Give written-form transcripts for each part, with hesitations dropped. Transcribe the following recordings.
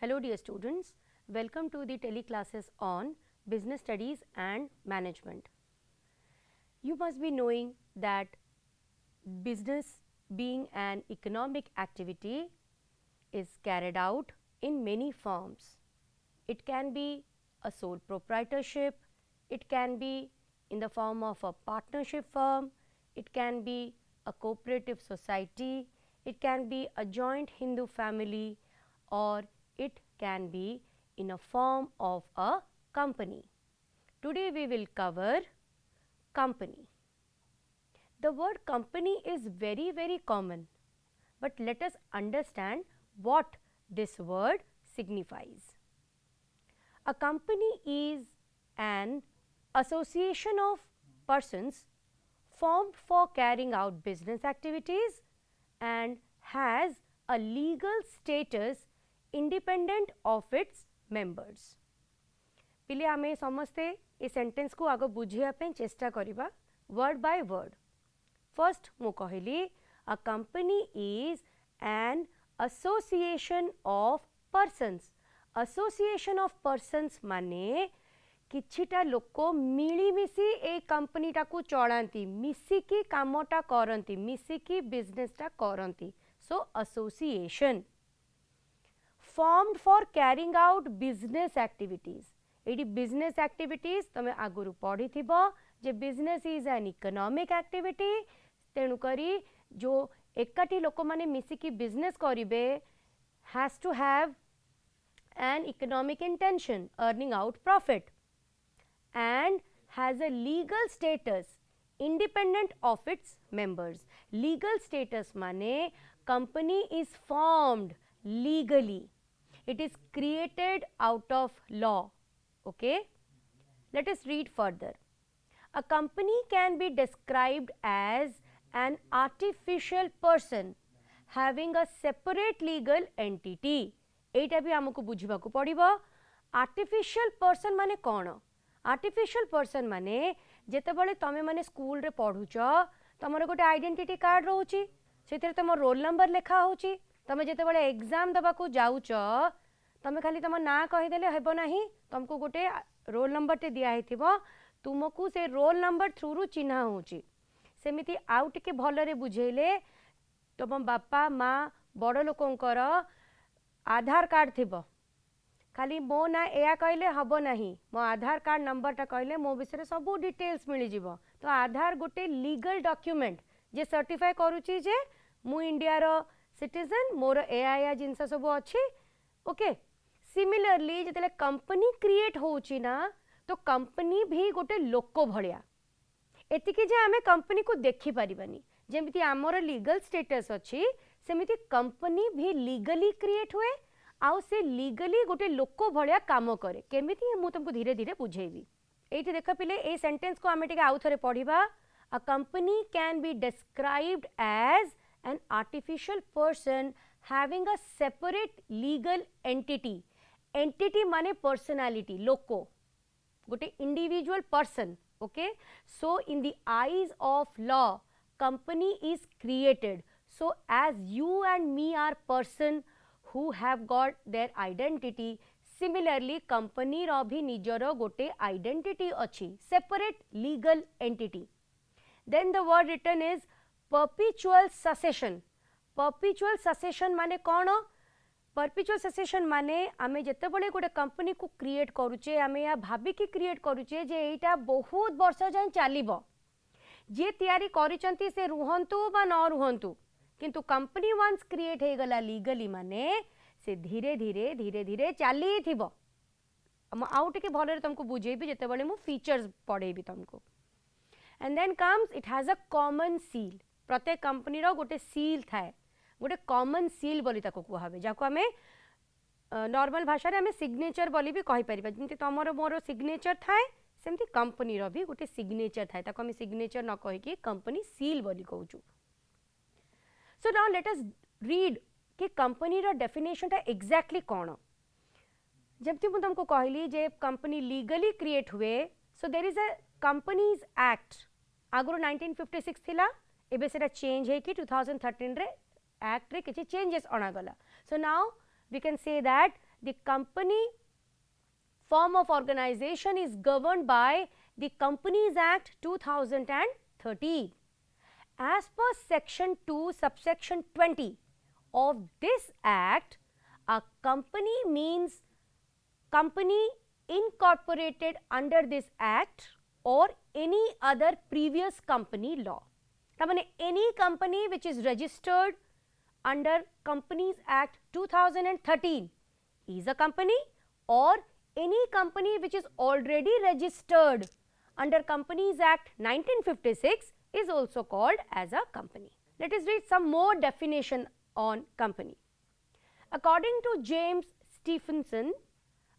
Hello dear students, welcome to the tele classes on business studies and management. You must be knowing that business being an economic activity is carried out in many forms. It can be a sole proprietorship, it can be in the form of a partnership firm, it can be a cooperative society, it can be a joint Hindu family, or it can be in a form of a company. Today we will cover company. The word company is very common, but let us understand what this word signifies. A company is an association of persons formed for carrying out business activities and has a legal status independent of its members. पिले आमे समस्ते a sentence को आगो बुझिया पे चेष्टा करिबा word by word. First मु कहली a company is an association of persons. Association of persons माने किछिटा लोक मिलीमिशी ए कंपनीटा को चलांती, मिसिकी कामटा करंती, मिसिकी बिजनेसटा करंती. So association formed for carrying out business activities. एडी business activities तमे आगुरु पढ़ी थिबो जे business is an economic activity. तेणु करी जो एकाटी लोक माने मिसिकी business करिवे has to have an economic intention, earning out profit, and has a legal status independent of its members. Legal status माने company is formed legally. It is created out of law. Okay, let us read further. A company can be described as an artificial person having a separate legal entity. एटा भी हमको बुझिबा को पड़िबो. Artificial person माने कोन? Artificial person माने जेते बळे तमे माने school रे पढुछ, तमर गोटे आइडेंटिटी कार्ड रहउची, सेतिर तमर रोल नंबर लेखा होची. तमे जेते बळे एग्जाम दबा को जाउछ, तमे खाली तम ना कहि देले हेबो नाही. तुमको गोटे रोल नंबर ते दिया हेथिबो, तुमको से रोल नंबर थ्रू रु चिन्हा होची. सेमिति आउ टिके भलरे बुझेले तुम बापा माँ बड़ लोकंकर आधार कार्ड थिबो, खाली मो ना एया कहले हबो नाही. मो आधार कार्ड नंबरटा कहले मो विषय सब डिटेल्स मिली जिवो. तो आधार गोटे लीगल डॉक्यूमेंट जे सर्टिफाई करूची जे मु इंडिया रो सिटीजन, मोर एया जिनस सब अच्छी. ओके, सिमिलरली जेतेले कंपनी क्रिएट होउची ना, तो कंपनी भी गोटे लोक भलिया. एतिके जे आमे कंपनी को देखि परिबानी, जेमिति आमर लीगल स्टेटस अछि सेमिति कंपनी भी लीगली क्रिएट हुए, आउ से लीगली गोटे लोक भलिया काम करे. केमिति मु तुमको धीरे धीरे बुझेबी. एठी देख पिले ए सेंटेंस को आमे टिके आउ थरे पढिबा. A company can be described as an artificial person having a separate legal entity. Entity माने personality, लोको, गोटे individual person. Okay, so in the eyes of law, company is created. So as you and me are person who have got their identity, similarly company रो भी निजरो गोटे identity अछि, separate legal entity. Then the word written is perpetual succession. Perpetual succession माने कौन? Perpetual succession माने आमे जेते बळे गोटे company को क्रिएट करूचे, आमे या भाबी की क्रिएट करूचे जे एटा बहुत वर्ष जाय चालिबो. जे तयारी करिसंती से रुहंतु बा न रुहंतु, किंतु कंपनी वंस क्रिएट हे गला लीगली माने से धीरे धीरे चाली थिबो. हम आउ टिके भलरे तुमको बुझेबी जेते बळे मु फीचर्स पढेबी तुमको. And then comes it has a common seal. प्रत्येक कंपनी रो गोटे सील थाए, गोटे कॉमन सील बोली ताको कुहाबे, जाको आमे नॉर्मल भाषा रे आमे सिग्नेचर बोली भी कहि परिबा. जेंति तमरो मोरो सिग्नेचर थाए, सेमति कंपनी रो भी गोटे सिग्नेचर थाए. ताको आमे सिग्नेचर न कहि कि कंपनी सील बोली कहउचु. So now let us read कि कंपनी रो डेफिनेशन ता एग्जैक्टली कोन. जेमति मु तुमको कहली जे कंपनी लीगली क्रिएट हुए. So there is a companies act. आगुरु 1956 थिला, एबे सेटा चेंज है कि 2013 रे एक्ट रे किछि चेंजेस अना गला. So now we can say that the company form of organization is governed by the Companies Act 2013. As per section 2 subsection 20 of this act, a company means company incorporated under this act or any other previous company law. I mean, any company which is registered under Companies Act 2013 is a company, or any company which is already registered under Companies Act 1956 is also called as a company. Let us read some more definition on company. According to James Stephenson,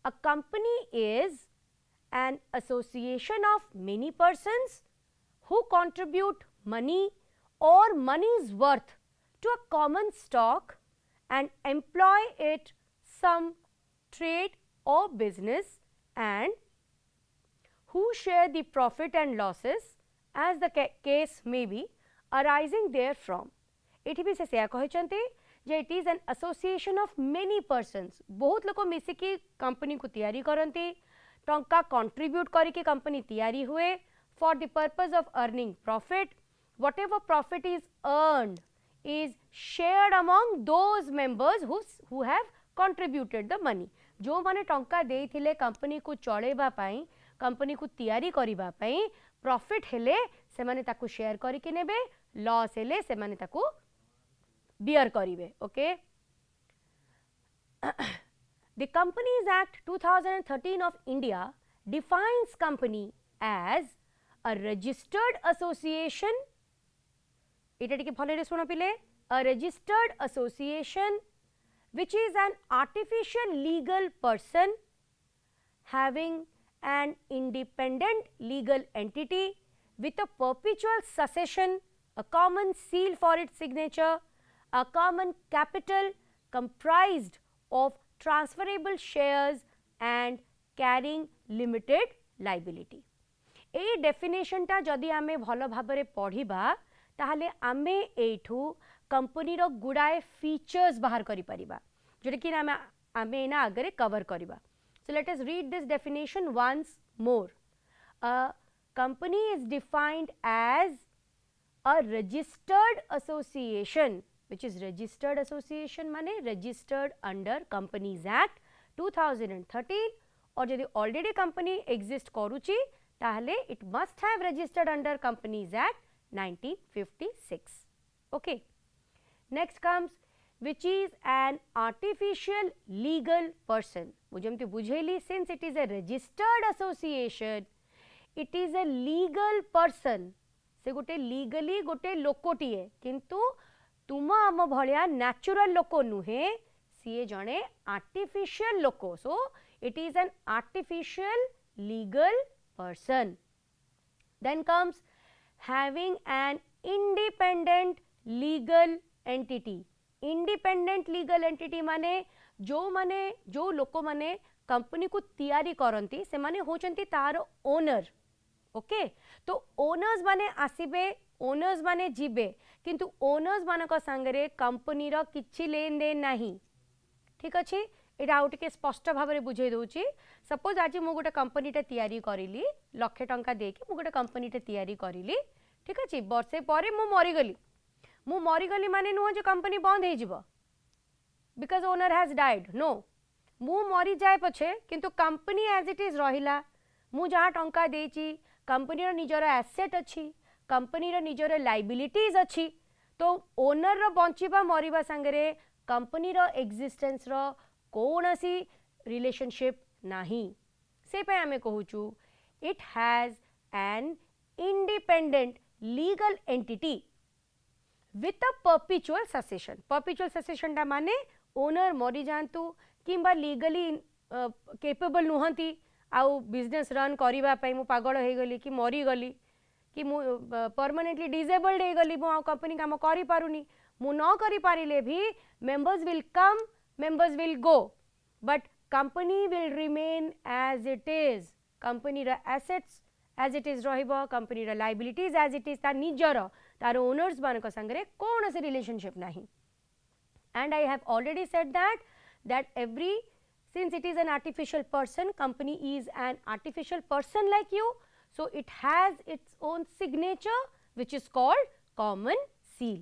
a company is an association of many persons who contribute money or money's worth to a common stock and employ it some trade or business, and who share the profit and losses as the case may be arising therefrom. एठी भी से कहते जे it is an association of many persons, बहुत लोक मिसिकी company को तैयारी करती, टंका कंट्रीब्यूट करके कंपनी तैयारी हुए for the purpose of earning profit. Whatever profit is earned is shared among those members who have contributed the money. जो माने टंका देइथिले कंपनी को चलेबा पई, कंपनी को तैयारी करिबा पई, प्रॉफिट हेले से माने ताकू शेयर करके नेबे, लॉस हेले से माने ताकू बियर करिवे. Okay. The Companies Act 2013 of India defines company as a registered association. इटा टिके भले सुन पिले. A registered association which is an artificial legal person having an independent legal entity with a perpetual succession, a common seal for its signature, a common capital comprised of transferable shares and carrying limited liability. A definition टा जदि आमे भलो भाबरे पढ़िबा ताहले आमे एठू company रो गुडाए features बाहर करि परिबा, जोटा कि आमे एना आगरे कवर करिबा. So let us read this definition once more. A company is defined as a registered association, which is registered association माने registered under Companies Act 2013, और यदि already company exist करूची ताहले it must have registered under Companies Act 1956. Okay. Next comes which is an artificial legal person. मुझे बुझेली, since it is a registered association, it is a legal person. से गोटे legally गोटे लोकोटिए, किंतु तुम आम भलिया natural लोको नुहे, सीए जणे artificial loco. So it is an artificial legal person. Then comes having an independent legal entity. Independent legal entity माने जो लोक माने कंपनी को तैयारी करंती से माने होचंती तार ओनर. ओके. तो ओनर्स माने आसीबे, ओनर्स माने जीबे, किंतु ओनर्स मानक संगरे कंपनी रो किछि लेन देन नाही. ठीक अछि. एटा आउट के स्पष्ट भाव में बुझे दउची. सपोज आज मु गोटे कंपनीटे तैयारी करिली, लक्षे टंका देके मु गोटे कंपनीटे तैयारी करिली. ठीक अछि. वर्षे परे मु मरिगली माने नुह जे कंपनी बंद हो जिवो because owner has died. No, मु मरी जाए पछे किंतु कंपनी एज इट इज रहिला. मु जहाँ टंका देची, कंपनी रो निजर एसेट अछि, कंपनी रो निजर लायबिलिटीज अछि. तो ओनर रो बंचिबा मरिबा संगरे कंपनी रो एक्जिस्टेंस रो कोनसी रिलेशनशिप नाही. से पे आमे कहूचु it has an independent legal entity with a perpetual succession. Perpetual succession टा माने ओनर मरी जांतु किंबा लीगली केपेबल नुहंती आउ बिजनेस रन करिबा पई मु पागल हे गली कि मरी गली कि मु परमानेंटली डिसेबल्ड हे गली, मु कंपनी काम करि पारुनी, मु न करि पारिले भी members will come, members will go, but company will remain as it is. Company रा एसेट्स एज इट इज रहिबो, कंपनी रा लायबिलिटीज एज इट इज, ता निजर तार ओनर्स मानक संगरे कौन से रिलेशनशिप नहीं. And I have already said that every since it is an artificial person, company is an artificial person like you, so it has its own signature which is called common seal.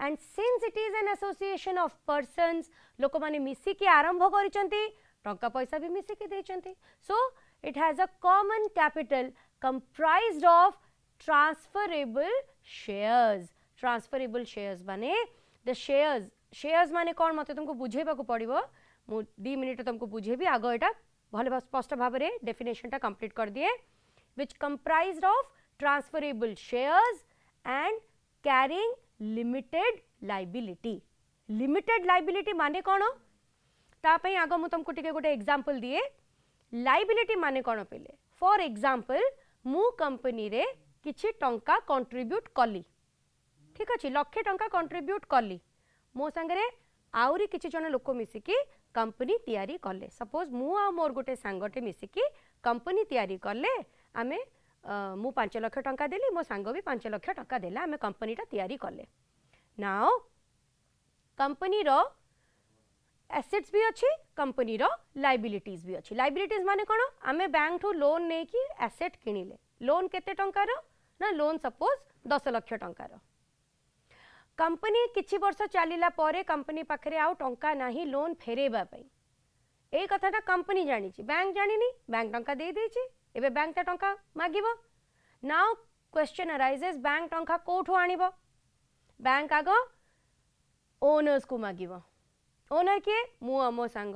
And since it is an association of persons, लोक माने मिसिकी आरंभ करिसंती, टंका पैसा भी मिसिकी देइसंती, so it has a common capital comprised of transferable shares. Transferable shares माने the shares माने कौन मते तुमको बुझेबा को पड़िबो, मु 2 मिनिट तुमको बुझेबी, आगो एटा भले स्पष्ट भाव रे डेफिनेशन टा कंप्लीट कर दिए, which comprised of transferable shares and carrying limited liability. Limited liability माने कौन, ता पई आगो मु तुमको टिके गोटे एग्जांपल दिए. लाइबिलिटी माने कौन पहिले, फॉर एग्जांपल मु कंपनी रे किछि टंका कंट्रीब्यूट कली, ठीक अछि, लक्षे टंका कंट्रीब्यूट कली, मो संगरे आउरी किछि जन लोक मिसिकी कंपनी तयारी कले. सपोज मु आ मोर गोटे सांगटे मिसिकी कंपनी तयारी कले, आमे मु 5 लाख टंका देली, मो सांग भी 5 लाख टंका देला, आमे कंपनी टा तयारी कले. नाउ कंपनी रो एसेट्स भी अच्छी, कंपनी रो लाइबिलिटीज भी अच्छी. लाइबिलिटीज माने कोन, आमे बैंक ठू लोन ने की एसेट किनिले, लोन केते टंका रो ना, लोन सपोज 10 लाख टंका रो. कंपनी किछि वर्ष चलिला परे कंपनी पाखरे आउ टंका नाही लोन फेरेबा पई, ए कथाटा कंपनी जानिछि, बैंक जानिनी, बैंक टंका दे देछि, एबे बैंक ता टंका मागिबो. नाउ क्वेश्चन अराइजेस, बैंक टंका कोठो आनिबो, बैंक आगो ओनर्स को मागिबो, ओनर के मु अमो सांग.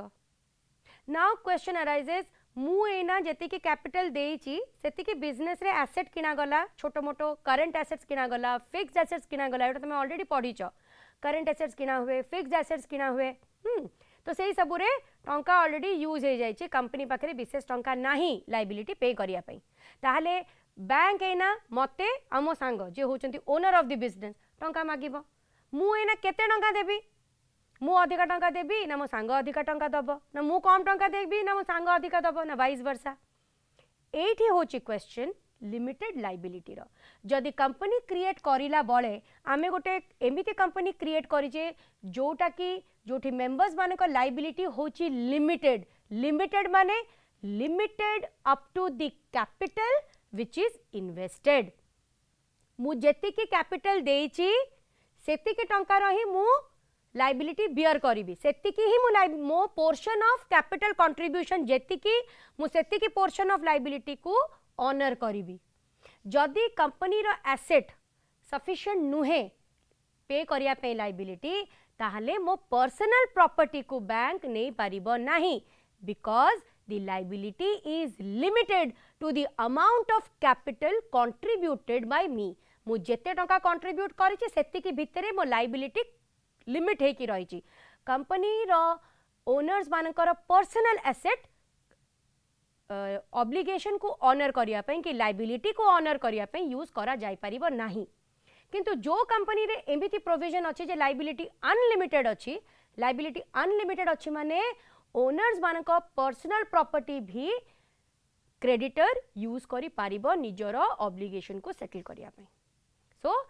नाउ क्वेश्चन अराइजेस, मु एना जति की कैपिटल देइछि सेति की बिजनेस रे एसेट किना गला, छोटो मोटो करंट एसेट्स किना गला, फिक्स्ड एसेट्स किना गला, एटा तमे ऑलरेडी पढिछ, करंट एसेट्स किना हुए, फिक्स्ड एसेट्स किना हुए. तो सेही सबु रे टंका ऑलरेडी यूज हो जाइछि, कंपनी पाखरे विशेष टंका नाही लाइबिलिटी पे करिया पई. ताहाले बैंक एना मते अमो सांग जे होचंती ओनर ऑफ द बिजनेस टंका मागिबो, मु एना केते टंका देबी, मु अधिका टंका देबी ना मो सांग अधिका टंका दबो, ना मु कम टंका देबी ना मो सांग अधिका दबो, ना वाइस वर्सा. एठी होची क्वेश्चन लिमिटेड लाइबिलिटी रो. जदि कंपनी क्रिएट करिला बळे आमे गोटे एमिति कंपनी क्रिएट करि जे जोटा की जोठी मेंबर्स माने को लाइबिलिटी होची लिमिटेड. लिमिटेड माने limited up to the capital which is invested. मु जेति की कैपिटल देइची सेति की टंका रही मु लाइबिलिटी बियर करिबी, सेति की ही मो पोर्शन ऑफ कैपिटल कंट्रीब्यूशन जेति की मु सेति की पोर्शन ऑफ लाइबिलिटी को ऑनर करिबी. जदि कंपनी रो एसेट सफिशिएंट नुहे पे करिया पे लाइबिलिटी, ताहले मो पर्सनल प्रॉपर्टी को बैंक नहीं पारिबो नाही, because the liability is limited to the amount of capital contributed by me. मु जेते टंका कंट्रीब्यूट करिछि सेति की भितरे मो लाइबिलिटी लिमिट है कि रही. कंपनी रो ओनर्स मानकर पर्सनल एसेट ऑब्लिगेशन को ऑनर करिया पे कि लाइबिलिटी को ऑनर करिया पे यूज करा जाय परिबो नाही. किंतु जो कंपनी रे एमिति प्रोविजन अछि जे लाइबिलिटी अनलिमिटेड अछि, लाइबिलिटी अनलिमिटेड अछि माने ओनर्स मानक पर्सनल प्रॉपर्टी भी क्रेडिटर यूज करि पारिबो निजरो ऑब्लिगेशन को सेटल करिया पे. सो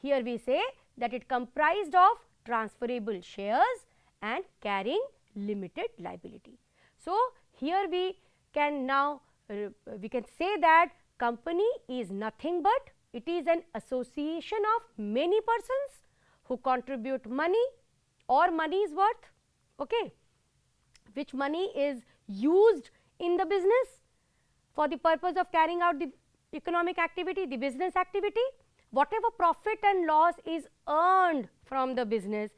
हियर वी से that it comprised of transferable shares and carrying limited liability. So here we can now we can say that company is nothing but it is an association of many persons who contribute money or money's worth, okay, which money is used in the business for the purpose of carrying out the economic activity, the business activity. Whatever profit and loss is earned from the business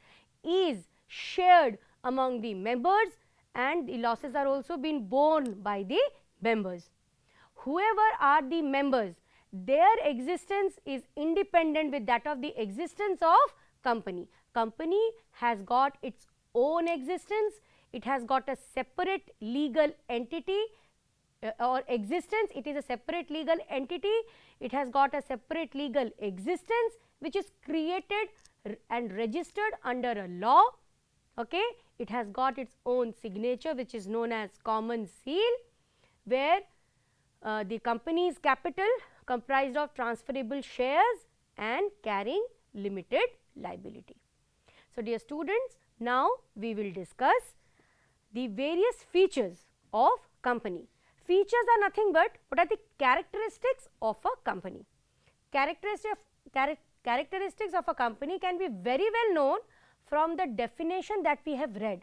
is shared among the members, and the losses are also being borne by the members. Whoever are the members, their existence is independent with that of the existence of company. Company has got its own existence, it has got a separate legal entity or existence, it is a separate legal entity, it has got a separate legal existence which is created and registered under a law, okay. It has got its own signature which is known as common seal, where the company's capital comprised of transferable shares and carrying limited liability. So dear students, now we will discuss the various features of company. Features are nothing but what are the characteristics of a company. Characteristics of a company can be very well known from the definition that we have read.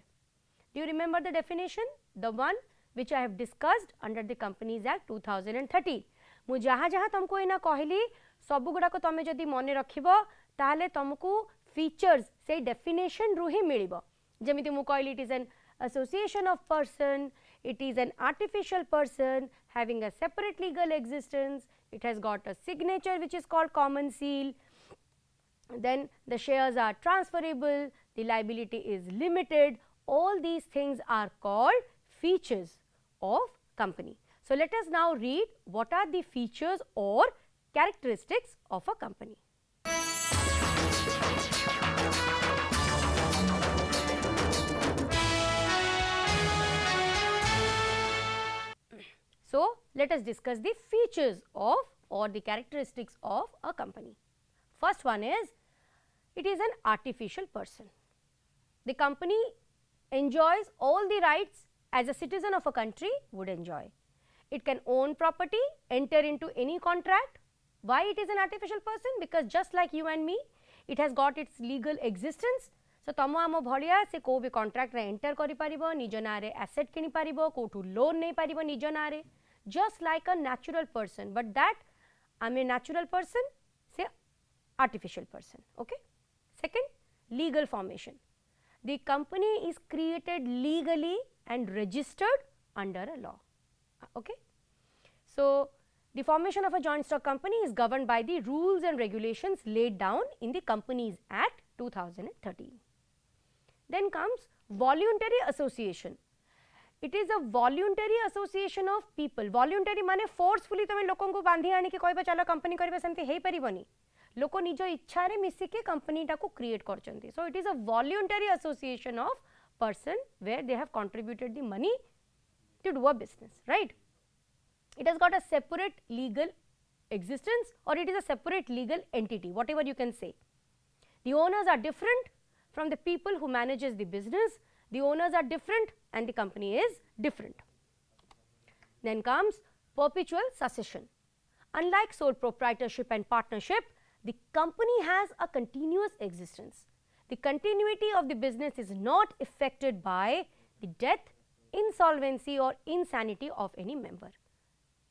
Do you remember the definition? The one which I have discussed under the Companies Act 2013. मु जहाँ जहाँ तुमको इना कहली सबु गुड़ा को तमे जदि मने रखिबो ताहले तुमको फीचर्स से डेफिनेशन रु ही मिलिबो जेमिति मु कहली it is N association of person, it is an artificial person having a separate legal existence, it has got a signature which is called common seal, then the shares are transferable, the liability is limited, all these things are called features of company. So, let us now read what are the features or characteristics of a company. So, let us discuss the features of or the characteristics of a company. First one is, it is an artificial person. The company enjoys all the rights as a citizen of a country would enjoy. It can own property, enter into any contract. Why it is an artificial person? Because just like you and me, it has got its legal existence. So, तम आम भाया से को भी contract रे enter करि परिबो, निज नारे asset किनि परिबो, कोठु loan नहीं परिबो निज नारे, just like a natural person. But that I am a natural person, say artificial person. Okay. Second, legal formation. The company is created legally and registered under a law. Okay. So, the formation of a joint stock company is governed by the rules and regulations laid down in the Companies Act 2013. Then comes voluntary association. It is a voluntary association of people. Voluntary माने forcefully तमे लोकों को बांधी आने के कोई बचाला company करिबे सेमती हेई परिबनी. लोको निज इच्छा रे मिसी के कंपनी टा को create करचंती. So it is a voluntary association of person where they have contributed the money to do a business, right? It has got a separate legal existence or it is a separate legal entity, whatever you can say. The owners are different from the people who manages the business. The owners are different and the company is different. Then comes perpetual succession. Unlike sole proprietorship and partnership, the company has a continuous existence. The continuity of the business is not affected by the death, insolvency or insanity of any member.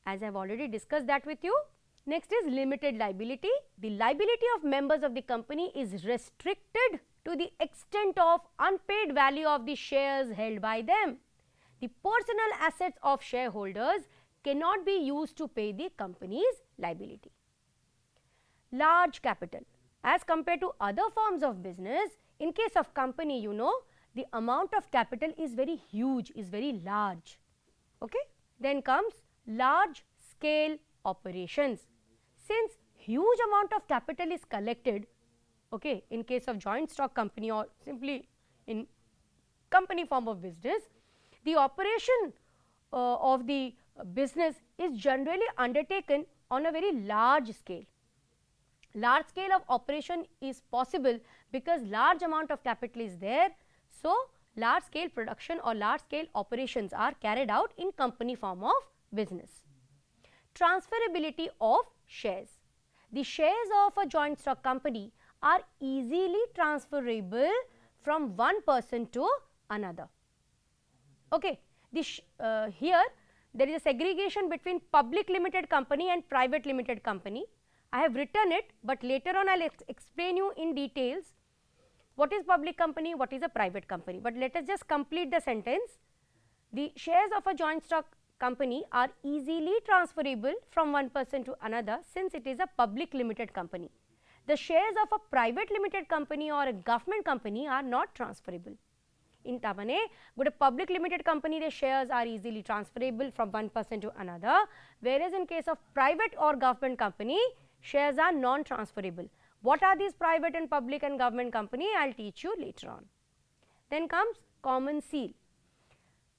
As I have already discussed that with you. Next is limited liability. The liability of members of the company is restricted to the extent of unpaid value of the shares held by them. The personal assets of shareholders cannot be used to pay the company's liability. Large capital. As compared to other forms of business, in case of company, you know, the amount of capital is very huge, is very large. Okay? Then comes large scale operations. Since huge amount of capital is collected, okay, in case of joint stock company or simply in company form of business, the operation of the business is generally undertaken on a very large scale. Large scale of operation is possible because large amount of capital is there. So, large scale production or large scale operations are carried out in company form of business. Transferability of shares. The shares of a joint stock company are easily transferable from one person to another. Okay. Here there is a segregation between public limited company and private limited company. I have written it, but later on I will explain you in details what is public company, what is a private company. But let us just complete the sentence. The shares of a joint stock company are easily transferable from one person to another since it is a public limited company. The shares of a private limited company or a government company are not transferable. In tamane, good a public limited company, the shares are easily transferable from one person to another, whereas in case of private or government company, shares are non-transferable. What are these private and public and government company? I will teach you later on. Then comes common seal.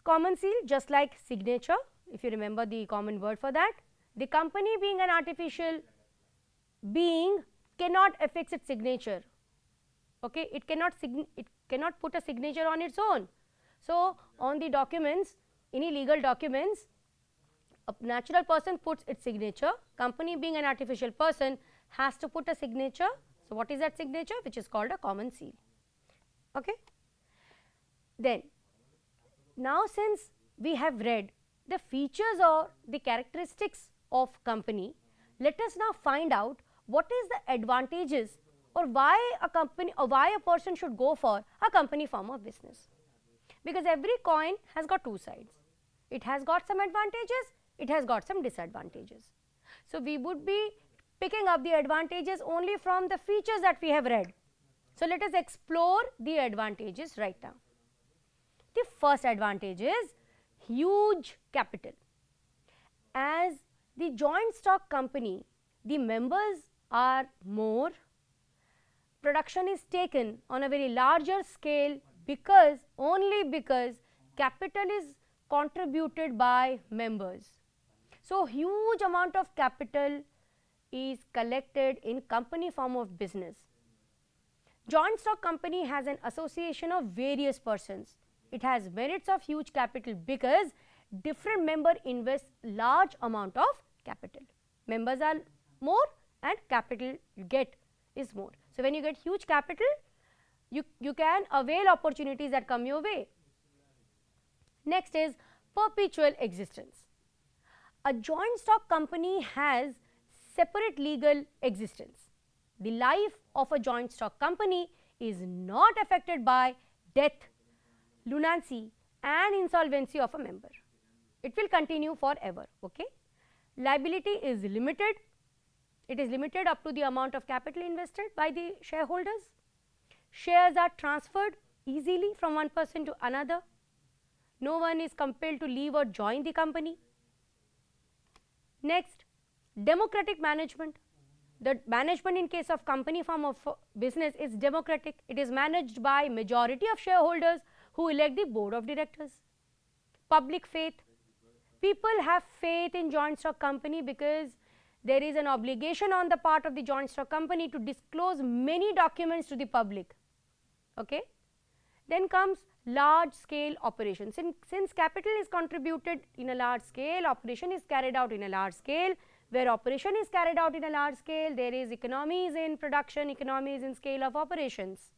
Common seal, just like signature, if you remember the common word for that, the company being an artificial being cannot affix its signature. Okay, it cannot put a signature on its own. So on the documents, any legal documents, a natural person puts its signature, company being an artificial person has to put a signature. So what is that signature? Which is called a common seal. Okay. Then now since we have read the features or the characteristics of company, let us now find out what is the advantages or why a company or why a person should go for a company form of business. Because every coin has got two sides. It has got some advantages, it has got some disadvantages. So we would be picking up the advantages only from the features that we have read. So let us explore the advantages right now. The first advantage is huge capital. As the joint stock company, the members are more, production is taken on a very larger scale only because capital is contributed by members. So huge amount of capital is collected in company form of business. Joint stock company has an association of various persons. It has merits of huge capital because different member invest large amount of capital. Members are more and capital you get is more. So when you get huge capital, you can avail opportunities that come your way. Next is perpetual existence. A joint stock company has separate legal existence. The life of a joint stock company is not affected by death, lunacy and insolvency of a member. It will continue forever. Okay. Liability is limited. It is limited up to the amount of capital invested by the shareholders. Shares are transferred easily from one person to another. No one is compelled to leave or join the company. Next, democratic management. The management in case of company form of business is democratic. It is managed by majority of shareholders who elect the board of directors. Public faith. People have faith in joint stock company because there is an obligation on the part of the joint stock company to disclose many documents to the public. Okay. Then comes large scale operations. Since capital is contributed in a large scale, operation is carried out in a large scale. Where operation is carried out in a large scale, there is economies in production, economies in scale of operations.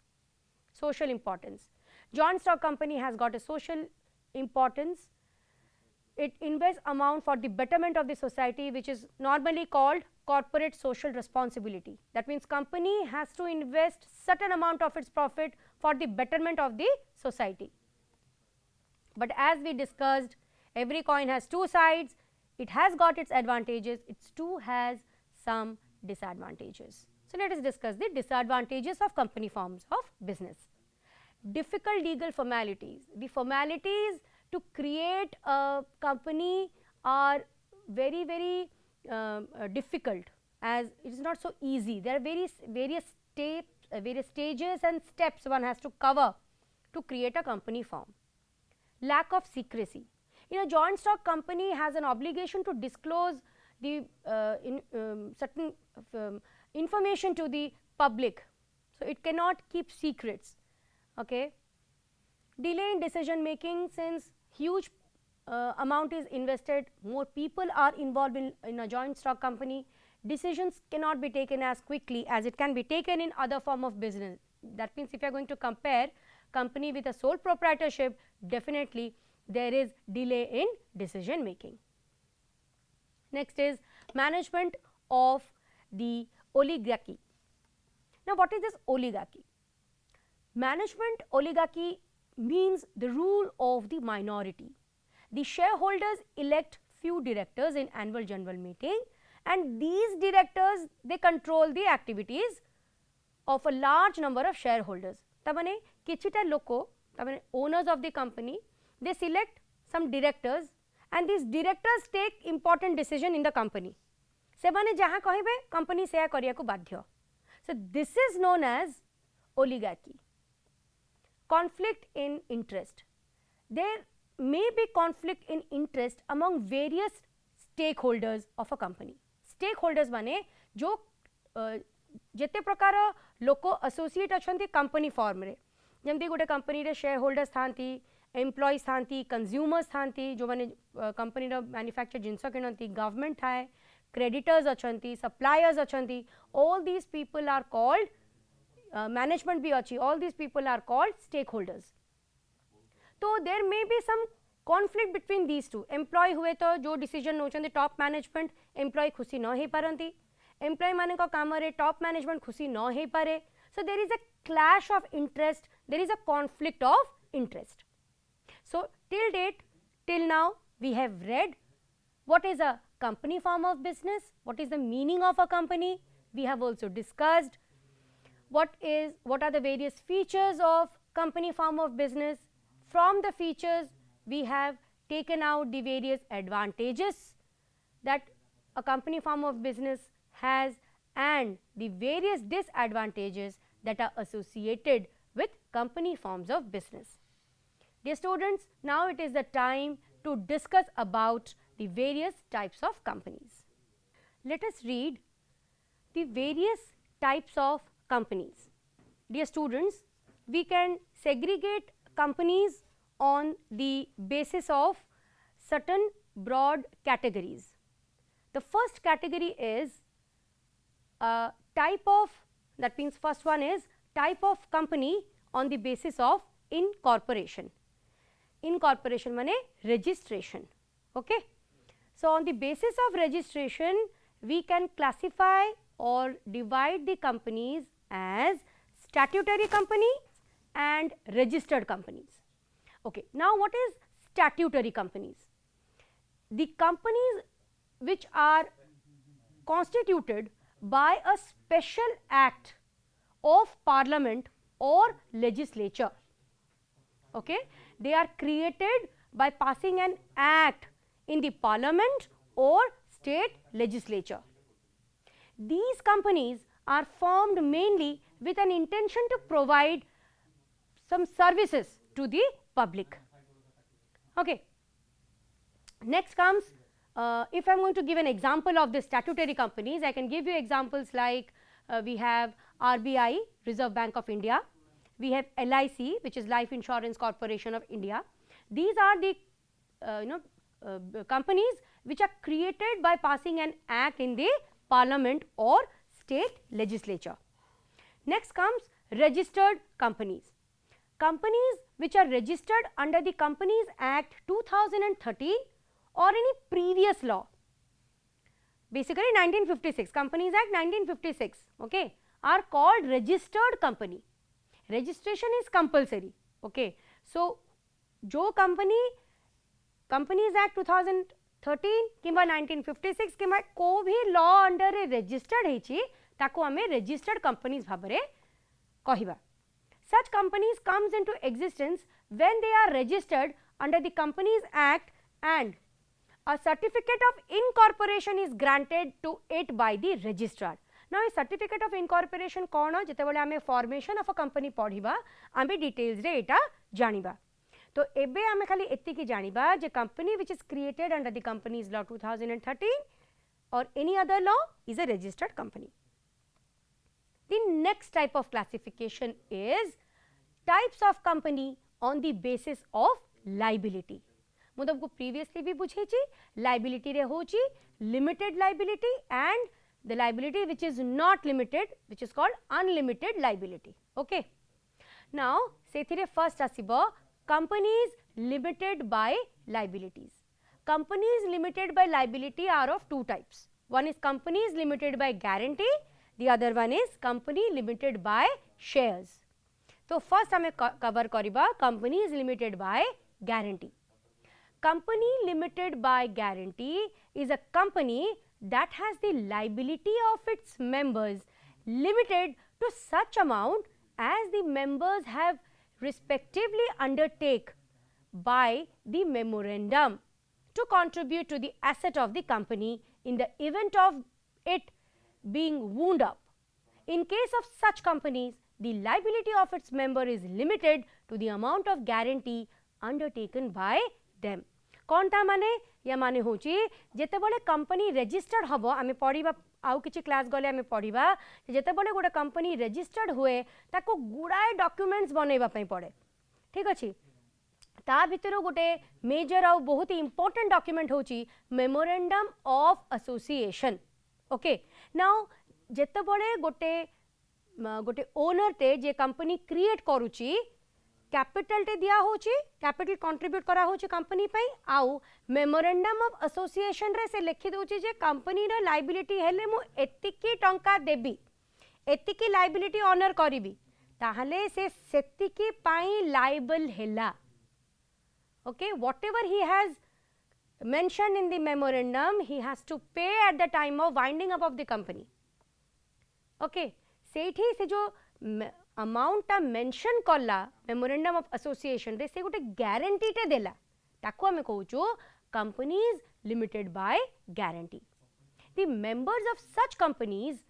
Social importance. Joint stock company has got a social importance. It invests amount for the betterment of the society, which is normally called corporate social responsibility. That means company has to invest certain amount of its profit for the betterment of the society. But as we discussed, every coin has two sides. It has got its advantages, it too has some disadvantages. So let us discuss the disadvantages of company forms of business. Difficult legal formalities. The formalities to create a company are very difficult, as it is not so easy. There are various stages and steps one has to cover to create a company form. Lack of secrecy. A joint stock company has an obligation to disclose the certain information to the public. So it cannot keep secrets. Okay. Delay in decision making. Since huge amount is invested, more people are involved in a joint stock company, decisions cannot be taken as quickly as it can be taken in other form of business. That means if you are going to compare company with a sole proprietorship, definitely there is delay in decision making. Next is management of the oligarchy. Now what is this oligarchy? Management oligarchy means the rule of the minority. The shareholders elect few directors in annual general meeting, and these directors, they control the activities of a large number of shareholders. Tamane kichita loko, tamane owners of the company, they select some directors and these directors take important decision in the company. Semane jaha kahibe company seya kariya ko badhya. So this is known as oligarchy. Conflict in interest. There may be conflict in interest among various stakeholders of a company. Stakeholders mane jo jete prakara loko associate achhanti company form re. Jemti gote company re shareholders thanti employees थांती, consumers थांती जो माने company रो manufacture जिनस किणती, government थाए, creditors अछंती, suppliers अछंती, all these people are called management भी अच्छी, all these people are called stakeholders. तो there may be some conflict between these two. Employee हुए तो जो डिसीजन नौचंती टॉप मैनेजमेंट, एम्प्लॉय खुशी न हो पारती, एम्प्लॉय मान काम टॉप मैनेजमेंट खुशी न हो पारे. So there is a clash of interest, there is a conflict of interest. So till date, till now, we have read what is a company form of business, what is the meaning of a company. We have also discussed what are the various features of company form of business. From the features, we have taken out the various advantages that a company form of business has and the various disadvantages that are associated with company forms of business. Dear students, now it is the time to discuss about the various types of companies. Let us read the various types of companies. Dear students, we can segregate companies on the basis of certain broad categories. The first category is a type of, that means first one is type of company on the basis of incorporation. Incorporation माने registration. Okay. So on the basis of registration, we can classify or divide the companies as statutory companies and registered companies. Okay. Now what is statutory companies? The companies which are constituted by a special act of parliament or legislature. Okay. They are created by passing an act in the parliament or state legislature. These companies are formed mainly with an intention to provide some services to the public. Okay. Next comes, if I am going to give an example of the statutory companies, I can give you examples like we have RBI, Reserve Bank of India. We have LIC, which is Life Insurance Corporation of India. These are the companies which are created by passing an act in the parliament or state legislature. Next comes registered companies. Companies which are registered under the Companies Act 2013 or any previous law. Basically 1956, Companies Act 1956, okay, are called registered company. Registration is compulsory. Okay. So, जो company companies act 2013 किंबा 1956 किंबा को भी law under registered होइछि ताको हमें registered companies भाबरे कहिबा. Such companies comes into existence when they are registered under the Companies Act and a certificate of incorporation is granted to it by the registrar. Now, a certificate of incorporation कौन जिते बले आमे formation of a company पढ़िबा आमे details रे एटा जानिबा. तो एबे आमे खाली एतिकी जानिबा जे company which is created under the Companies Law 2013 or any other law is a registered company. The next type of classification is types of company on the basis of liability. ମୁଁ तुमको previously भी बुझेछि liability रे होछि limited liability and the liability which is not limited, which is called unlimited liability. Okay. Now, सेथिरे first आसीबो companies limited by liabilities. Companies limited by liability are of two types. One is companies limited by guarantee, the other one is company limited by shares. So, first हमें cover करिबा companies limited by guarantee. Company limited by guarantee is a company that has the liability of its members limited to such amount as the members have respectively undertake by the memorandum to contribute to the asset of the company in the event of it being wound up. In case of such companies, the liability of its member is limited to the amount of guarantee undertaken by them. कौनटा माने या माने होची जेते बळे company registered हबो आमे पढिबा आउ किछि class गले आमे पढिबा जेते बळे गोटे कंपनी रजिस्टर्ड हुए ताको गुडाए डॉक्यूमेंट्स बनैबा पई पड़े. ठीक अछि. ता भितर गोटे मेजर आउ बहुत इंपोर्टेंट डॉक्यूमेंट होची memorandum of association. Okay now जेते बड़े गोटे गोटे ओनर टे जे कंपनी क्रिएट करूची कैपिटल टे दिया होची कैपिटल कंट्रीब्यूट करा होची कंपनी पई आउ मेमोरेंडम ऑफ एसोसिएशन रे से लिखि दोची जे कंपनी रो लायबिलिटी हेले मु एतिकी टंका देबी एतिकी लायबिलिटी ऑनर करिबी ताहले से सेतिकी पाई लायबल हेला। Okay whatever he has mentioned in the memorandum he has to pay at the time of winding up of the company। Okay सेठी से जो अमाउंट ता मेंशन कला मेमोरेंडम ऑफ एसोसिएशन रे से गोटे गारंटी टे देला ताको हमें कहूचो companies limited by guarantee. The members of such companies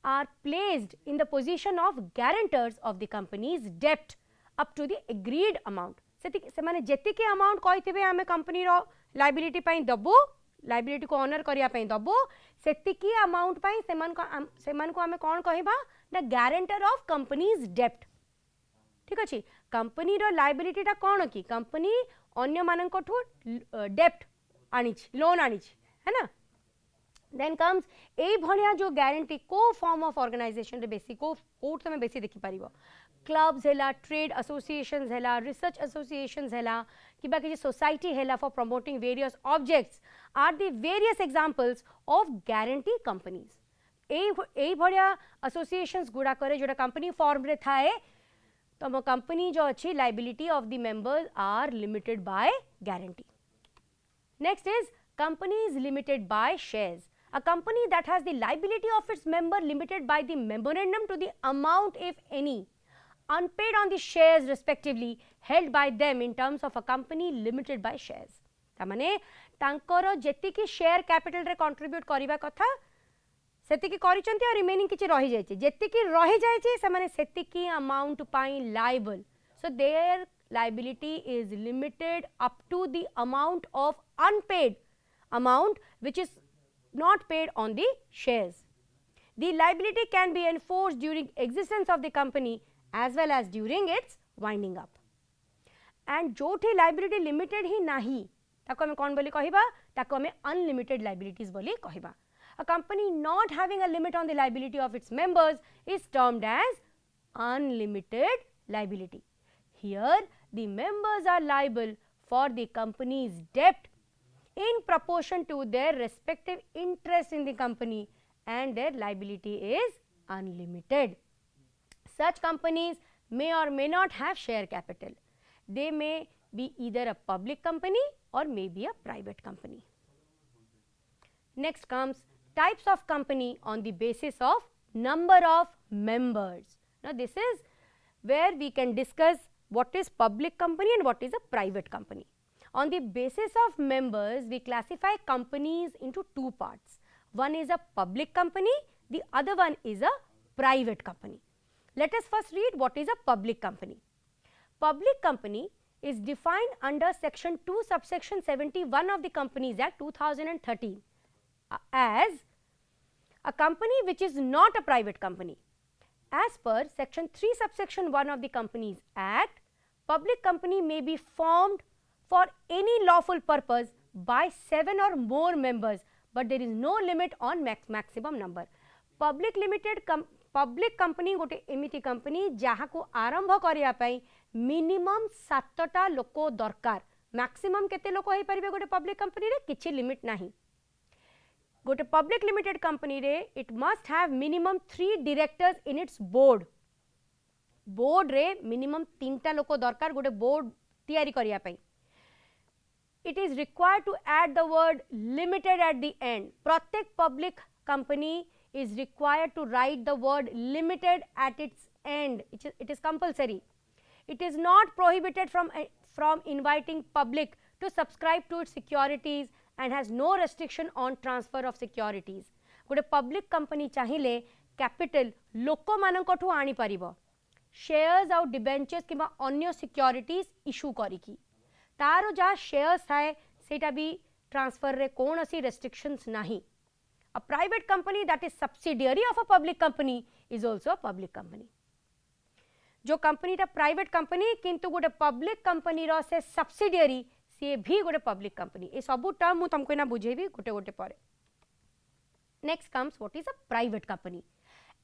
are placed in the position of guarantors of the company's डेब्ट up to the agreed amount. से माने जेति के अमाउंट कहितबे हमें कंपनी रो लायबिलिटी पई दबो लायबिलिटी को ऑनर करिया पई दबो सेतिकी अमाउंट पई सेमान को हमें कोन कहिबा द गारंटर ऑफ कंपनीज डेब्ट। ठीक अछि कंपनी रो लायबिलिटी ता कोन की कंपनी अन्य माननकोठु डेब्ट आनी लोन आनी है ना। देन कम्स ए भलिया जो गारंटी को फॉर्म ऑफ ऑर्गेनाइजेशन रे बेसी को कोट तमे बेसी देखि परिबो क्लब्स हेला ट्रेड एसोसिएशंस हेला रिसर्च एसोसिएशंस हेला किबा कि सोसाइटी हेला for promoting various objects are the various examples of guarantee companies. ए भलिया एसोसिएशंस गुडा करे जोटा कंपनी फॉर्म रे थाए तम कंपनी जो अच्छी liability of the members are limited by guarantee. Next is companies limited by shares, a company that has the liability of its member limited by the memorandum to the amount if any unpaid on the shares respectively held by them in terms of a company limited by shares। तामाने तांकर जेतिकी share capital रे contribute करिबा कथा सेतिकी करिचंती आ remaining किछि रहि जायछि जेतिकी रहि जायछि से माने सेतिकी अमाउंट पाई liable so their liability is limited up to the amount of unpaid amount which is not paid on the shares। The liability can be enforced during existence of the company as well as during its winding up। and जोठी liability limited ही नाही ताको हमें कौन बोली कहिबा ताको हमें unlimited liabilities बोली कहिबा। A company not having a limit on the liability of its members is termed as unlimited liability। Here the members are liable for the company's debt in proportion to their respective interest in the company and their liability is unlimited। Such companies may or may not have share capital। They may be either a public company or may be a private company। Next comes types of company on the basis of number of members। Now this is where we can discuss what is public company and what is a private company। On the basis of members, we classify companies into two parts. One is a public company, the other one is a private company। Let us first read what is a public company। Public company is defined under section 2 subsection 71 of the Companies Act 2013 as a company which is not a private company। As per section 3 subsection 1 of the Companies Act, public company may be formed for any lawful purpose by 7 or more members but there is no limit on maximum number। public limited public company गोटे एमिति company जहाँ को आरंभ करिया पई minimum 7टा लोको दरकार maximum केते लोको होई परिबे गोटे पब्लिक कंपनी रे किछि लिमिट नाही। गोटे पब्लिक लिमिटेड कंपनी रे it must have minimum 3 directors in its board. Board रे मिनिमम 3टा लोको दरकार गोटे बोर्ड तैयारी करिया पई। It is required to add the word limited at the end। प्रत्येक public company is required to write the word limited at its end। It is compulsory। It is not prohibited from inviting public to subscribe to its securities and has no restriction on transfer of securities। गोटे public company चाहिए capital लोको माननकोठु आनी परिबो shares आउ debentures किबा अन्य securities issue करिकी तारो जा shares थाए सेटा भी ट्रांसफर रे कोनोसी रेस्ट्रिक्शंस नाही। A private company that is subsidiary of a public company is also a public company। जो कंपनीटा प्राइवेट कंपनी किंतु गोटे पब्लिक कंपनी रो से सब्सिडियरी सी भी गोटे पब्लिक कंपनी ए सब टर्म मु तुमको ना बुझेबी गोटे गोटे पर next comes what is a private company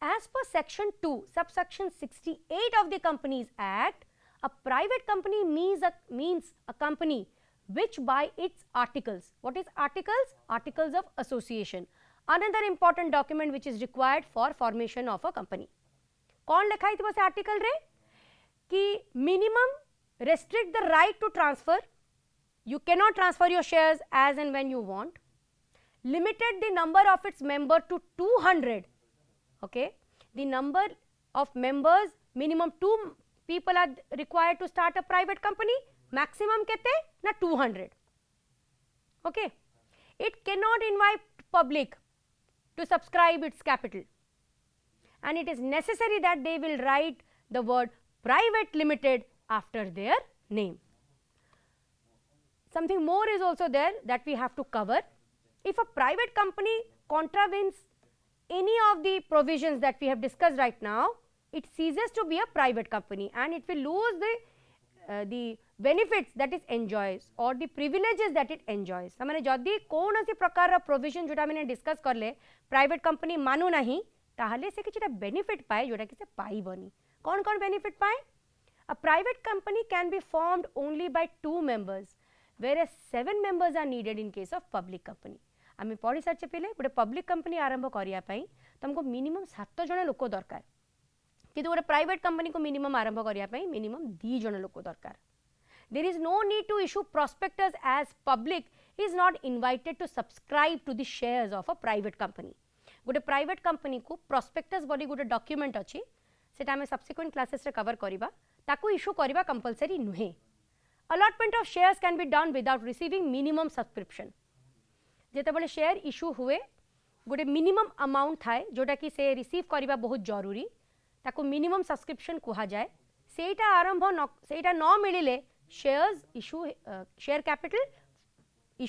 as per section 2 subsection 68 of the Companies Act a private company means a company which by its articles what is articles of association another important document which is required for formation of a company कौन लिखा है से article रे कि minimum restrict the right to transfer you cannot transfer your shares as and when you want limited the number of its member to 200 okay the number of members minimum 2 people are required to start a private company maximum kete na 200 okay it cannot invite public to subscribe its capital and it is necessary that they will write the word private limited after their name. Something more is also there that we have to cover. If a private company contravenes any of the provisions that we have discussed right now, it ceases to be a private company and it will lose the benefits that it enjoys or the privileges that it enjoys. तामाने जदि कौन सी प्रकार provision जोटा मैंने discuss करले private company मानु नहीं ताहले से किछटा benefit पाए जोटा कि से पाइबनी कौन कौन benefit पाए a private company can be formed only by 2 members whereas 7 members are needed in case of public company आमे पढ़ी सारचे पहले गोटे पब्लिक कंपनी आरंभ करिया पई तुमको मिनिमम 7 जण लोक दरकार किंतु गोटे प्राइवेट कंपनी को मिनिमम आरंभ करिया पई मिनिमम 2 जण लोक दरकार there is no need to issue prospectus as public is not invited to subscribe to the shares of a private company गोटे प्राइवेट कंपनी को prospectus बडी गोटे डॉक्यूमेंट अछि सेटा हमें सब्सिक्वेंट क्लासेस रे कवर करिबा ताकू इशू करिबा कंपलसरी नुहे allotment of shares can be done without receiving minimum subscription जेते बले शेयर इशू हुए गोटे मिनिमम अमाउंट थाए जोटा कि से रिसीव करिबा बहुत जरूरी ताकू मिनिमम सब्सक्रिप्शन कुहा जाए सेटा आरंभ सेटा न मिलिले shares issue share capital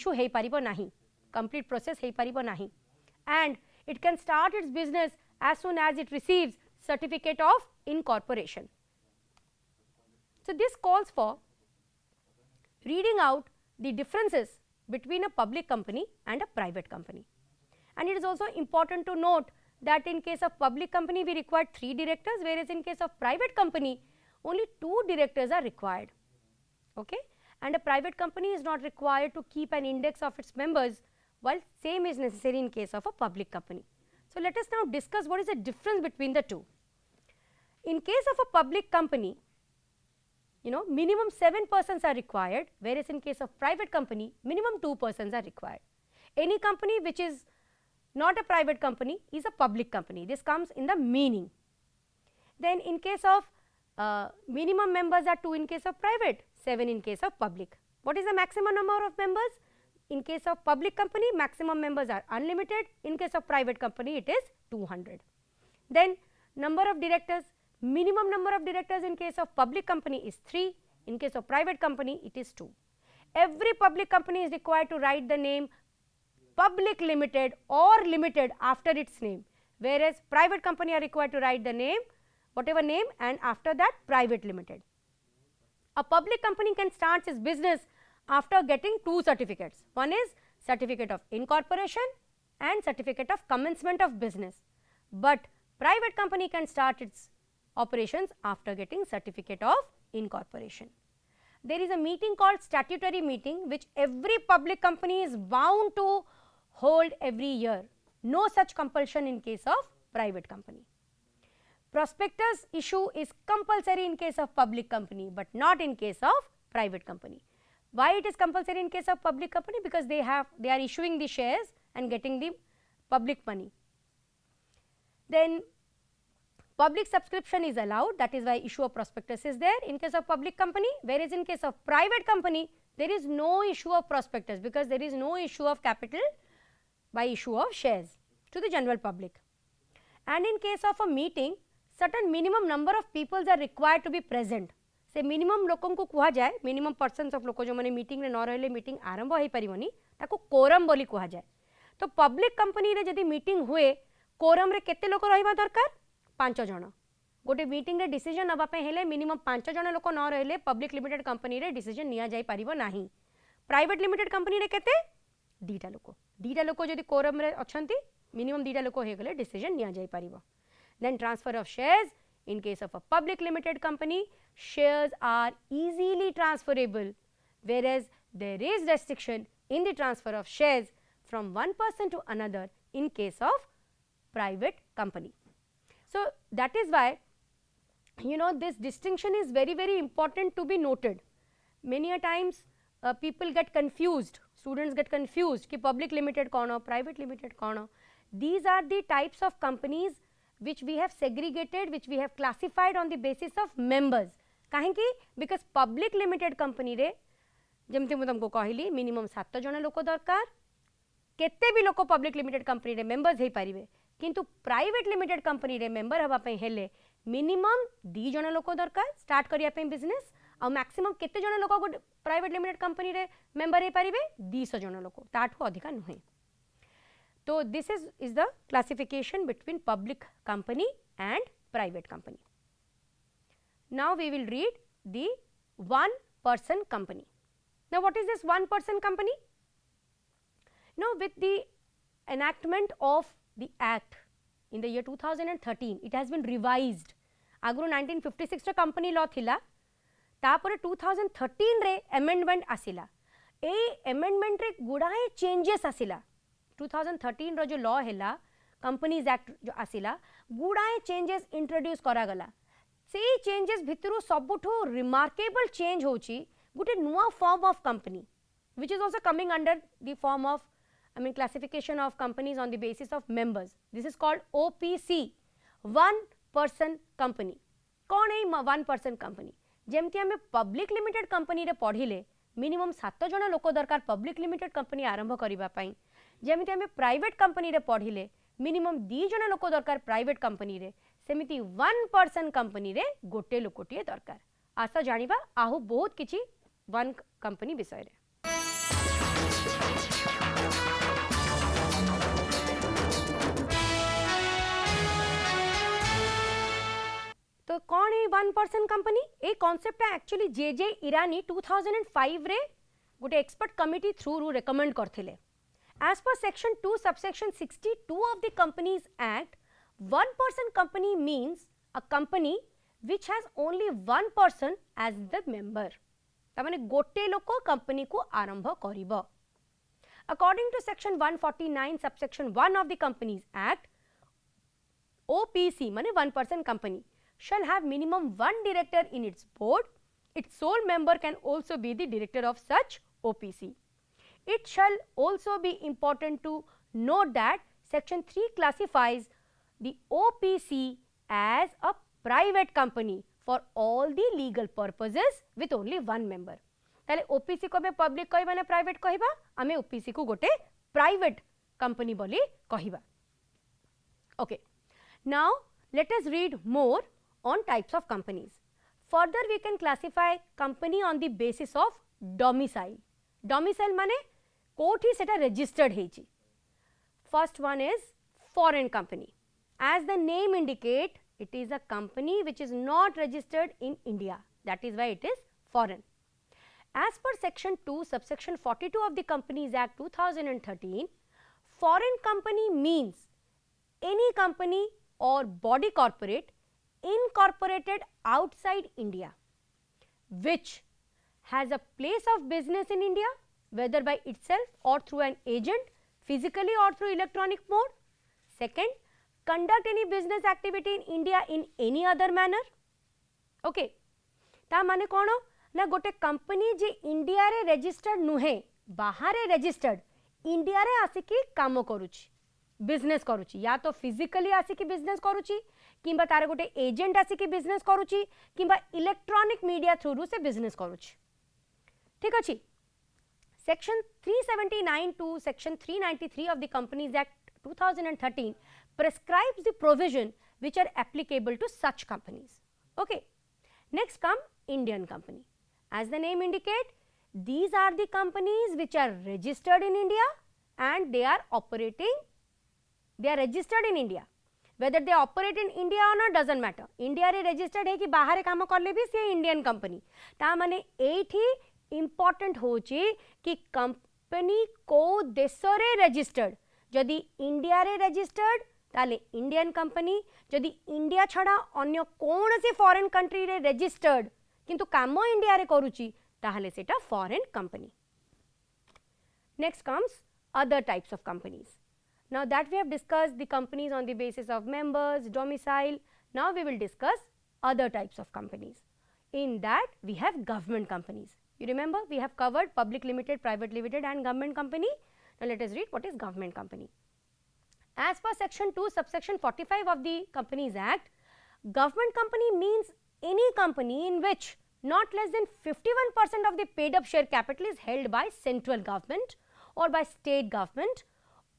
issue हे पारिबो नाही कंप्लीट प्रोसेस हे पारिबो नाही and it can start its business as soon as it receives certificate of incorporation. So this calls for reading out the differences between a public company and a private company. And it is also important to note that in case of public company we require 3 directors whereas in case of private company only 2 directors are required. Okay? And a private company is not required to keep an index of its members while same is necessary in case of a public company. So let us now discuss what is the difference between the two. In case of a public company, you know, minimum 7 persons are required, whereas in case of private company, minimum 2 persons are required. Any company which is not a private company is a public company. This comes in the meaning. Then in case of minimum members are 2 in case of private, 7 in case of public. What is the maximum number of members? In case of public company, maximum members are unlimited. In case of private company, it is 200. Then number of directors, minimum number of directors in case of public company is 3. In case of private company, it is 2. Every public company is required to write the name public limited or limited after its name, whereas private company are required to write the name, whatever name, and after that private limited. A public company can start its business after getting 2 certificates. One is certificate of incorporation and certificate of commencement of business. But private company can start its operations after getting certificate of incorporation. There is a meeting called statutory meeting which every public company is bound to hold every year. No such compulsion in case of private company. Prospectus issue is compulsory in case of public company but not in case of private company. Why it is compulsory in case of public company? Because they are issuing the shares and getting the public money. Then public subscription is allowed, that is why issue of prospectus is there in case of public company, whereas in case of private company there is no issue of prospectus because there is no issue of capital by issue of shares to the general public. And in case of a meeting, certain minimum number of people are required to be present. से minimum लोकन को कुहा जाए minimum persons of लोक जो माने meeting रे न रहले मीटिंग आरंभ होई परिबनी ताको कोरम बोली कुहा जाए तो पब्लिक कंपनी रे जदी मीटिंग हुए कोरम रे केते लोक रहिबा दरकार 5 जण गोटे मीटिंग रे डिसीजन नबा पे हेले मिनिमम 5 जन लोक न रहले पब्लिक लिमिटेड कंपनी रे डिसीजन निया जाई परिबो नाही। प्राइवेट लिमिटेड कंपनी रे केते दीटा लोक जदि कोरम रे अछंती मिनिमम दीटा लोक हे गले डिसीजन निया जाई परिबो। Then transfer of shares in case of a public limited company shares are easily transferable, whereas there is restriction in the transfer of shares from one person to another in case of private company. So that is why this distinction is very important to be noted. Many a times people get confused, students get confused कि public limited कौन हो, private limited कौन हो. These are the types of companies which we have segregated, which we have classified on the basis of members. काहेंकि because public limited company रे जमती मु तुमको कहली minimum 7 जन लोक दरकार, केते भी लोक public limited company रे members हे पारिबे, किंतु private limited company रे member हवा पे हेले minimum 2 जन लोक दरकार start करिया पे business और maximum केते जन लोक private limited company रे member हे पारिबे 200 जन लोक, ताठू अधिका नुहे. So this is the classification between public company and private company. Now we will read the one person company. Now what is this one person company? Now with the enactment of the act in the year 2013, it has been revised. आगुरु 1956 रे company law थिला, तापरे 2013 रे amendment आसिला. ए amendment रे गुडाए changes आसिला. 2013 रो जो law हैला companies act जो आसिला गुडाए changes introduce करा गला. से चेंजेस भितरु सबुठो रिमार्केबल चेंज होची गुटे नुआ form of company which is also coming under the form of classification of companies on the basis of members. This is called OPC, one person company. कौन है one person company? जेमती हमें public limited company रे पढ़िले minimum 7 जन लोक दरकार public limited company आरंभ करिबा पई, जेमिति हमें प्राइवेट कंपनी रे पढ़िले मिनिमम 2 जन लोक दरकार प्राइवेट कंपनी रे, सेमिति वन पर्सन कंपनी रे गोटे लोकटिए दरकार. आशा जानिबा आहु बहुत किछि वन कंपनी विषय रे. तो कौन है one person company? A concept actually J Irani 2005 रे गोटे एक्सपर्ट कमिटी थ्रू रु रेकमेंड करथिले. As per section 2 subsection 62 of the Companies Act, one person company means a company which has only one person as the member. तामाने गोटे लोक company को आरंभ करिबो. According to section 149 subsection 1 of the Companies Act, OPC माने one person company shall have minimum one director in its board. Its sole member can also be the director of such OPC. It shall also be important to note that section 3 classifies the OPC as a private company for all the legal purposes with only one member. ताले OPC को में public कहिबा ना private कहिबा, आमे OPC को गोटे private company बोली कहिबा. Okay. Now let us read more on types of companies. Further we can classify company on the basis of domicile. Domicile माने कोठी सेटा registered हेची. First one is foreign company. As the name indicate, it is a company which is not registered in India. That is why it is foreign. As per section 2 subsection 42 of the Companies Act 2013, foreign company means any company or body corporate incorporated outside India which has a place of business in India, whether by itself or through an agent, physically or through electronic mode. Second, conduct any business activity in India in any other manner. Okay. ता माने कौन ना गोटे company जे India रे registered नुहे, बाहर registered, India रे आसिकी काम करूची, बिजनेस करूची, या तो फिजिकली आसिकी बिजनेस करूची किंबा तारे गोटे एजेंट आसिकी बिजनेस करूची किंबा इलेक्ट्रॉनिक मीडिया थ्रू से बिजनेस करूची. ठीक अछि. Section 379 to section 393 of the Companies Act 2013 prescribes the provision which are applicable to such companies. Okay. Next come Indian company. As the name indicate, these are the companies which are registered in India and they are operating, they are registered in India. whether they operate in India or not doesn't matter. India रे registered है कि बाहर काम करले भी से Indian company. ता माने एठी important होची कि company को देश रे registered. जदि India रे registered ताले Indian company, जदि India छड़ा अन्य कौन सी foreign country रे registered किंतु काम India रे करूची ताहले सेटा foreign company. Next comes other types of companies. Now that we have discussed the companies on the basis of members, domicile, now we will discuss other types of companies. In that we have government companies. You remember we have covered public limited, private limited and government company. Now let us read what is government company. As per section 2 subsection 45 of the Companies Act, government company means any company in which not less than 51% of the paid up share capital is held by central government or by state government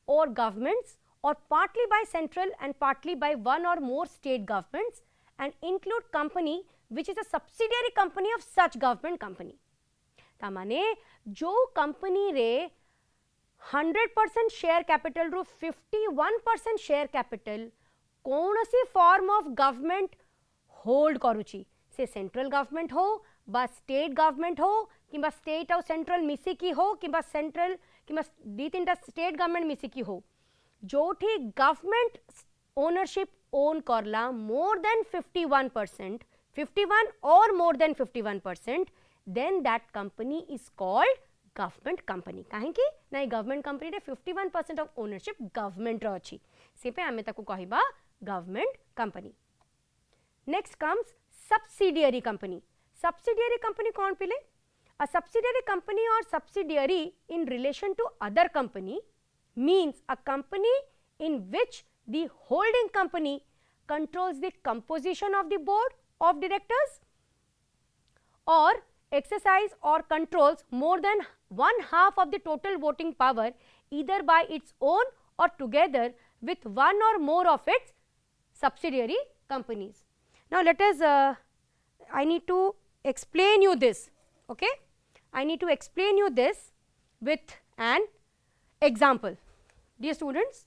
or governments or partly by central and partly by one or more state governments and include company which is a subsidiary company of such government company. ता माने जो company रे 100% share capital रू 51% share capital कौन सी form of government hold करूची से central government हो बा state government हो किंबा state और central मिसिकी हो किंबा central किंबा दी तीनटा state government मिसिकी हो जोठी government ownership own करला more than 51%, 51 or more than 51%, then that company is called government company. काहे कि ना government company रे 51% of ownership government रो अछि से पे आमे ताको कहिबा government company. Next comes subsidiary company. Subsidiary company कौन पिले? A subsidiary company or subsidiary in relation to other company means a company in which the holding company controls the composition of the board of directors or exercise or controls more than 1/2 of the total voting power either by its own or together with one or more of its subsidiary companies. Now let us, I need to explain you this, okay? I need to explain you this with an example. Dear students,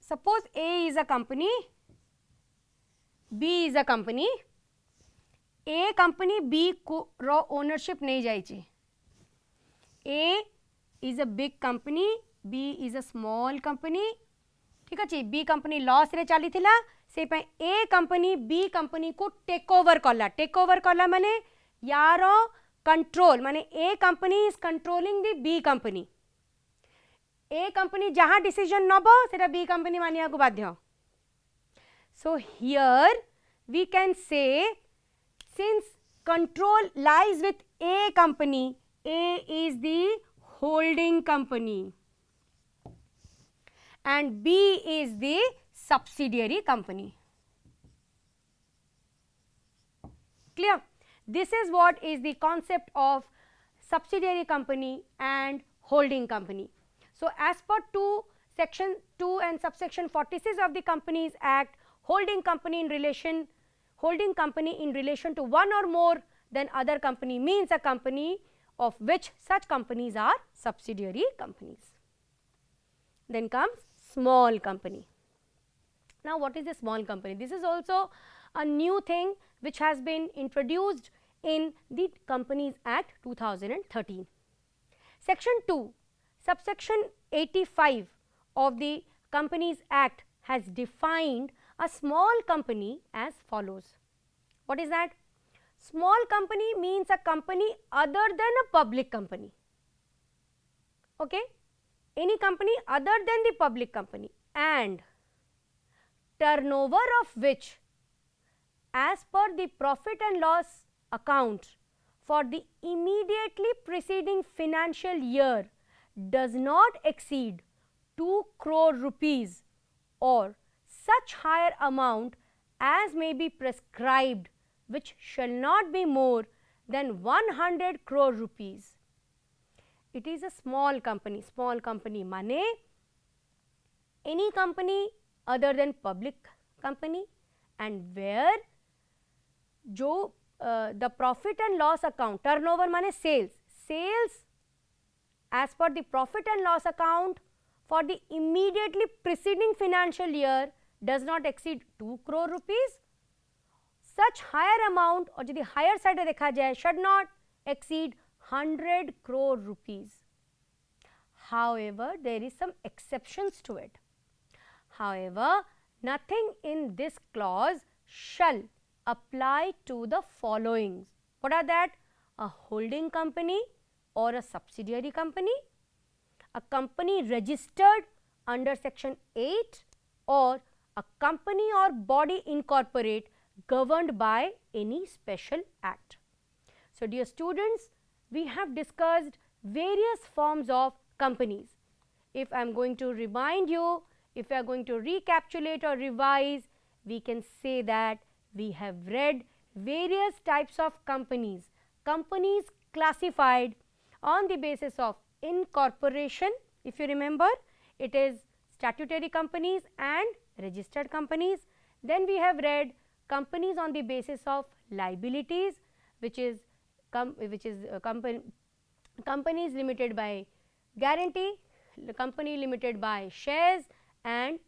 suppose A is a company, B is a company, A company B को raw ownership नहीं जाइए. A is a big company, B is a small company. ठीक है B company loss रे चाली थिला से पे A company B company को take over कला माने यारो control माने A company is controlling the B company. A company जहाँ decision नबो सेटा B company मानिया को बाध्य. So here we can say since control lies with A company, A is the holding company and B is the subsidiary company. Clear? This is what is the concept of subsidiary company and holding company. So as per section 2 and subsection 46 of the Companies Act, holding company in relation to one or more than other company means a company of which such companies are subsidiary companies. Then comes small company. Now what is a small company? This is also a new thing which has been introduced in the Companies Act 2013. Section 2, subsection 85 of the Companies Act has defined a small company as follows. What is that? Small company means a company other than a public company. Okay? Any company other than the public company and turnover of which as per the profit and loss account for the immediately preceding financial year does not exceed 2 crore rupees or such higher amount as may be prescribed, which shall not be more than 100 crore rupees. It is a small company. Small company mane any company other than public company and where जो the profit and loss account, turnover mane sales as per the profit and loss account for the immediately preceding financial year does not exceed 2 crore rupees. Such higher amount और यदि higher side में देखा जाए should not exceed 100 crore rupees. However, there is some exceptions to it. However, nothing in this clause shall apply to the following. What are that? A holding company or a subsidiary company, a company registered under section 8, or a company or body incorporate governed by any special act. So, dear students, we have discussed various forms of companies. If I am going to remind you, if we are going to recapitulate or revise, we can say that we have read various types of companies. Companies classified on the basis of incorporation. If you remember, it is statutory companies and registered companies. Then we have read companies on the basis of liabilities, which is companies limited by guarantee, company limited by shares, and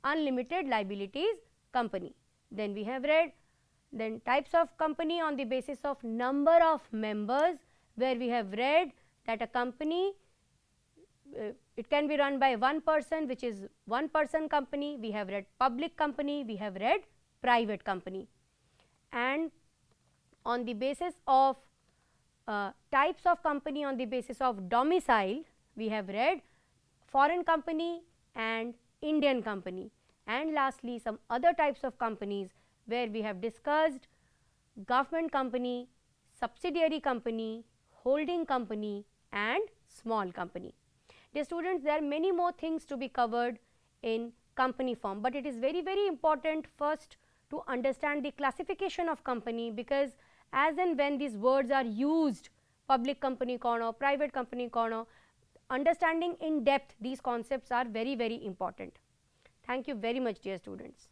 unlimited liabilities company. Then we have read then types of company on the basis of number of members, where we have read that a company it can be run by one person, which is one person company. We have read public company, we have read private company. And on the basis of types of company on the basis of domicile, we have read foreign company and Indian company. And lastly, some other types of companies where we have discussed government company, subsidiary company, holding company, and small company. Dear students, there are many more things to be covered in company form, but it is very, very important first to understand the classification of company, because as and when these words are used, public company corner, private company corner, understanding in depth these concepts are very, very important. Thank you very much, dear students.